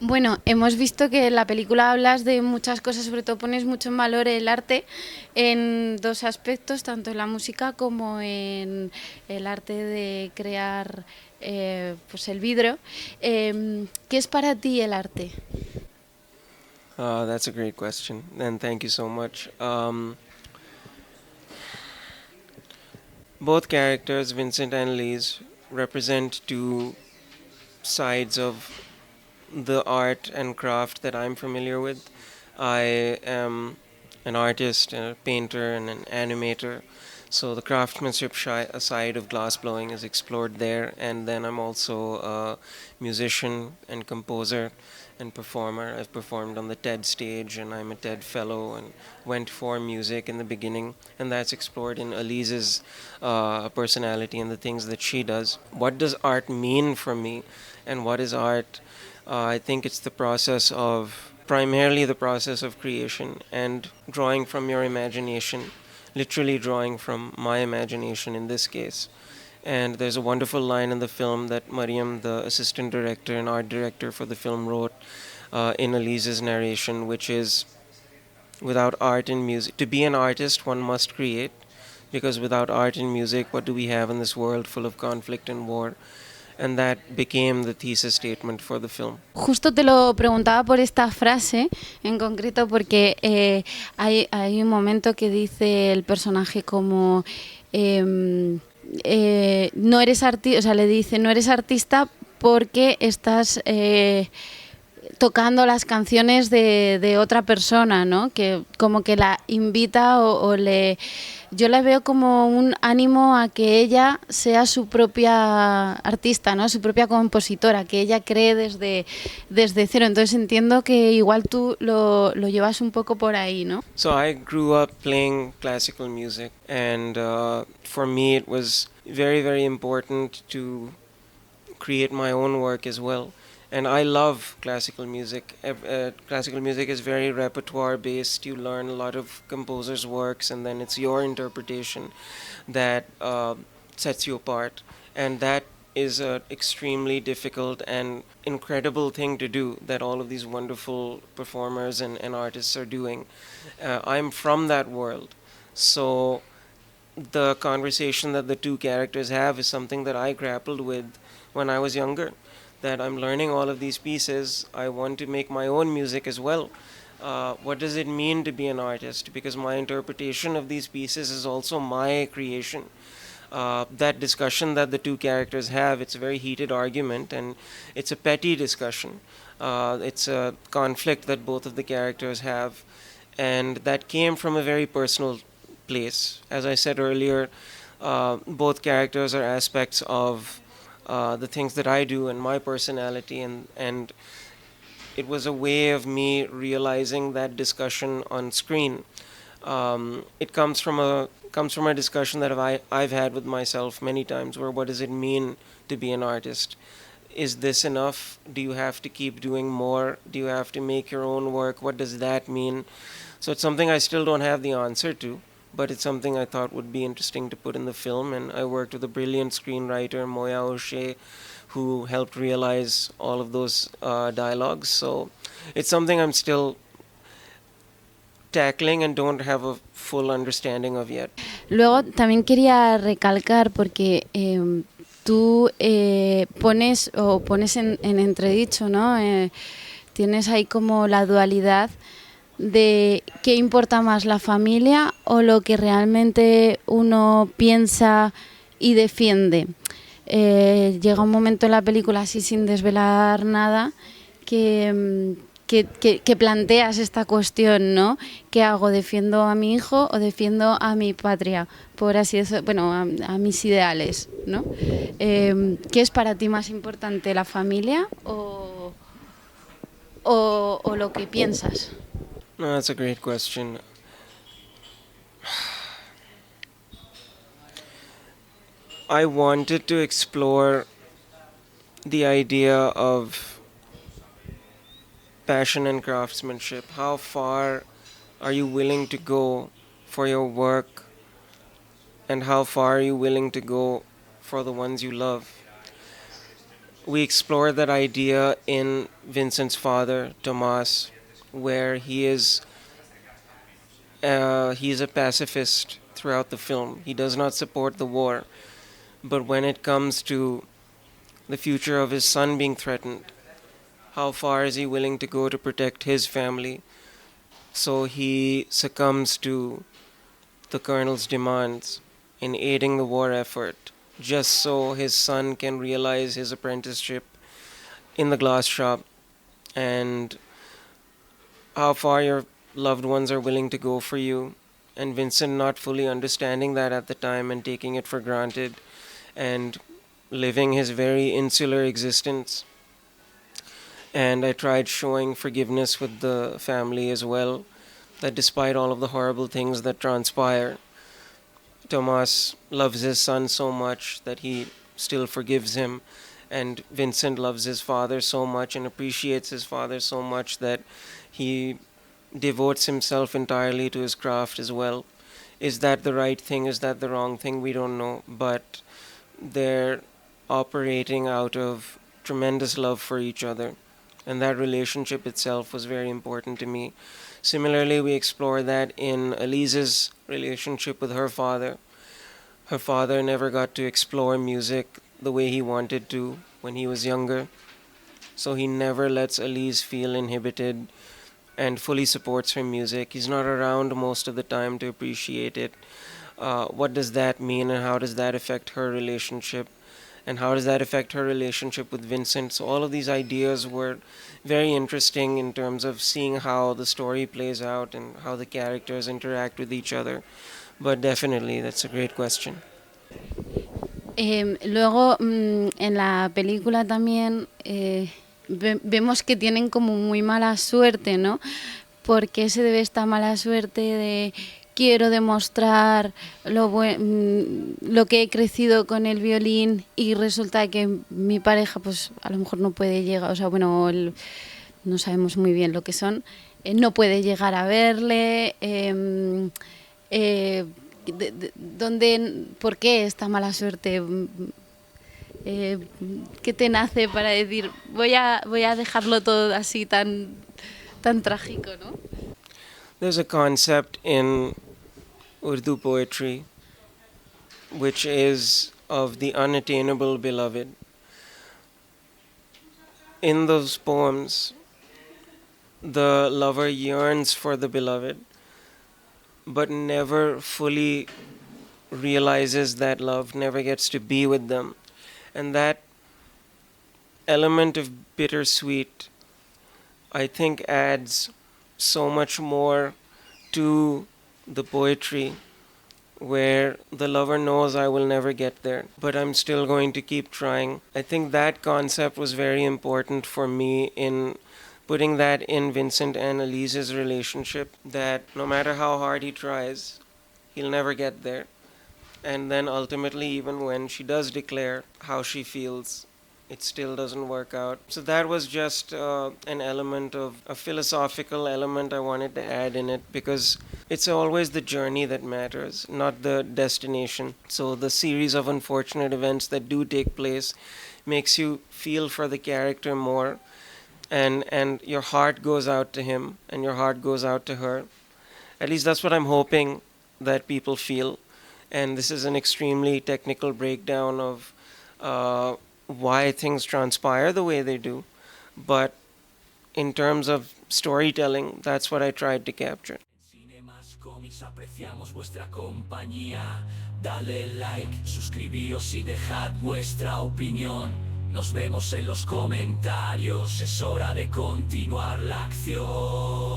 Bueno, hemos visto que en la película hablas de muchas cosas, sobre todo pones mucho en valor el arte en dos aspectos, tanto en la música como en el arte de crear pues el vidrio. ¿Qué es para ti el arte? That's a great question, and thank you so much. Both characters, Vincent and Liz, represent two sides of the art and craft that I'm familiar with. I am an artist and a painter and an animator, so the craftsmanship side of glass blowing is explored there. And then I'm also a musician and composer and performer. I've performed on the TED stage, and I'm a TED fellow and went for music in the beginning, and that's explored in Elise's personality and the things that she does. What does art mean for me, and what is art? I think it's the process of primarily the process of creation and drawing from your imagination, literally drawing from my imagination in this case. And there's a wonderful line in the film that Mariam, the assistant director and art director for the film, wrote in Elise's narration, which is, without art and music, to be an artist, one must create, because without art and music, what do we have in this world full of conflict and war? And that became the thesis statement for the film. Justo te lo preguntaba por esta frase en concreto porque hay un momento que dice el personaje como no eres artista, o sea, le dice no eres artista porque estás tocando las canciones de otra persona, ¿no? Que como que la invita o le... Yo la veo como un ánimo a que ella sea su propia artista, ¿no? Su propia compositora, que ella cree desde cero. Entonces entiendo que igual tú lo llevas un poco por ahí, ¿no? So I grew up playing classical music, and for me it was very, very important to create my own work as well. And I love classical music. Classical music is very repertoire based. You learn a lot of composers' works, and then it's your interpretation that sets you apart. And that is an extremely difficult and incredible thing to do that all of these wonderful performers and artists are doing. I'm from that world. So the conversation that the two characters have is something that I grappled with when I was younger. That I'm learning all of these pieces. I want to make my own music as well. What does it mean to be an artist? Because my interpretation of these pieces is also my creation. That discussion that the two characters have, it's a very heated argument, and it's a petty discussion. It's a conflict that both of the characters have, and that came from a very personal place. As I said earlier, both characters are aspects of the things that I do and my personality, and it was a way of me realizing that discussion on screen. It comes from a discussion that I've had with myself many times, where what does it mean to be an artist? Is this enough? Do you have to keep doing more? Do you have to make your own work? What does that mean? So it's something I still don't have the answer to, but it's something I thought would be interesting to put in the film. And I worked with a brilliant screenwriter, Moya O'Shea, who helped realize all of those dialogues. So it's something I'm still tackling and don't have a full understanding of yet. Luego también quería recalcar porque tú pones en entredicho, ¿no? Tienes ahí como la dualidad de qué importa más, la familia o lo que realmente uno piensa y defiende. Llega un momento en la película, así sin desvelar nada, que planteas esta cuestión, ¿no? ¿Qué hago? ¿Defiendo a mi hijo o defiendo a mi patria? Por así decirlo, bueno, a mis ideales, ¿no? ¿Qué es para ti más importante, la familia o lo que piensas? No, that's a great question. I wanted to explore the idea of passion and craftsmanship. How far are you willing to go for your work, and how far are you willing to go for the ones you love? we explore that idea in Vincent's father, Tomas, where he's a pacifist throughout the film. He does not support the war, but when it comes to the future of his son being threatened, how far is he willing to go to protect his family? So he succumbs to the colonel's demands in aiding the war effort, just so his son can realize his apprenticeship in the glass shop, and how far your loved ones are willing to go for you. And Vincent not fully understanding that at the time and taking it for granted and living his very insular existence. And I tried showing forgiveness with the family as well, that despite all of the horrible things that transpire, Tomas loves his son so much that he still forgives him, and Vincent loves his father so much and appreciates his father so much that he devotes himself entirely to his craft as well. Is that the right thing? Is that the wrong thing? We don't know, but they're operating out of tremendous love for each other, and that relationship itself was very important to me. Similarly, we explore that in Elise's relationship with her father. Her father never got to explore music the way he wanted to when he was younger, so he never lets Elise feel inhibited and fully supports her music. He's not around most of the time to appreciate it. What does that mean, and how does that affect her relationship? And how does that affect her relationship with Vincent? So all of these ideas were very interesting in terms of seeing how the story plays out and how the characters interact with each other. But definitely, that's a great question. Luego, en la película también vemos que tienen como muy mala suerte, ¿no? ¿Por qué se debe esta mala suerte de quiero demostrar lo que he crecido con el violín y resulta que mi pareja pues a lo mejor no puede llegar, o sea, bueno, no sabemos muy bien lo que son, no puede llegar a verle, ¿por qué esta mala suerte? ¿Qué te nace para decir voy a dejarlo todo así tan trágico, ¿no? There's a concept in Urdu poetry which is of the unattainable beloved. In those poems, the lover yearns for the beloved, but never fully realizes that love, never gets to be with them. And that element of bittersweet, I think, adds so much more to the poetry, where the lover knows I will never get there, but I'm still going to keep trying. I think that concept was very important for me in putting that in Vincent and Elise's relationship, that no matter how hard he tries, he'll never get there. And then ultimately, even when she does declare how she feels, it still doesn't work out. So that was just an element of a philosophical element I wanted to add in it, because it's always the journey that matters, not the destination. So the series of unfortunate events that do take place makes you feel for the character more, and your heart goes out to him and your heart goes out to her. At least that's what I'm hoping that people feel. And this is an extremely technical breakdown of why things transpire the way they do. But in terms of storytelling, that's what I tried to capture. Apreciamos vuestra compañía. Dale like, suscribíos y dejad vuestra opinión. Nos vemos en los comentarios, es hora de continuar la acción.